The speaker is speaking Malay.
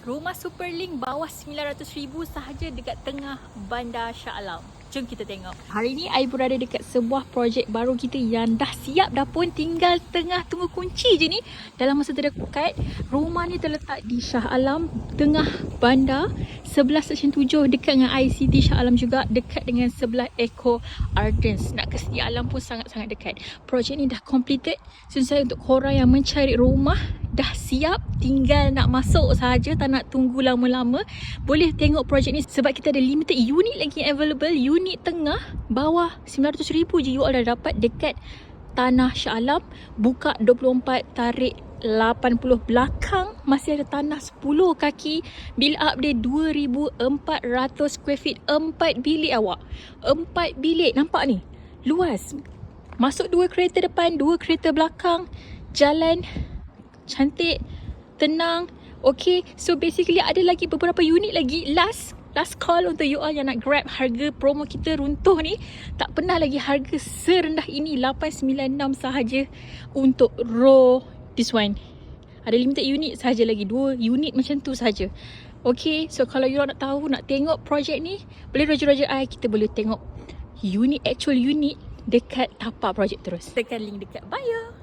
Rumah Superlink bawah 900,000 sahaja dekat tengah Bandar Shah Alam. Jom kita tengok. Hari ni I berada dekat sebuah projek baru kita yang dah siap dah pun, tinggal tengah tunggu kunci je ni. Dalam masa terdekat, rumah ni terletak di Shah Alam, tengah bandar, sebelah Seksyen 7 dekat dengan ICT Shah Alam juga, dekat dengan sebelah Eco Gardens. Nak ke Sedia Alam pun sangat-sangat dekat. Projek ni dah completed. So saya untuk korang yang mencari rumah, dah siap, tinggal nak masuk sahaja, tak nak tunggu lama-lama. Boleh tengok projek ni sebab kita ada limited unit lagi available. Unit tengah bawah 900,000 je you all dah dapat dekat tanah Shah Alam. Buka 24, tarik 80 belakang, masih ada tanah 10 kaki. Build up dia 2,400 square feet, 4 bilik awak. 4 bilik, nampak ni? Luas. Masuk 2 kereta depan, 2 kereta belakang. Jalan cantik, tenang. Okay, so basically ada lagi beberapa unit lagi. Last call untuk you all yang nak grab. Harga promo kita runtuh ni. Tak pernah lagi harga serendah ini. 896 sahaja untuk row this one. Ada limited unit sahaja lagi. 2 unit macam tu sahaja. Okay, so kalau you all nak tahu, nak tengok projek ni, boleh roger I. Kita boleh tengok unit, actual unit dekat tapak projek terus. Tekan link dekat bio.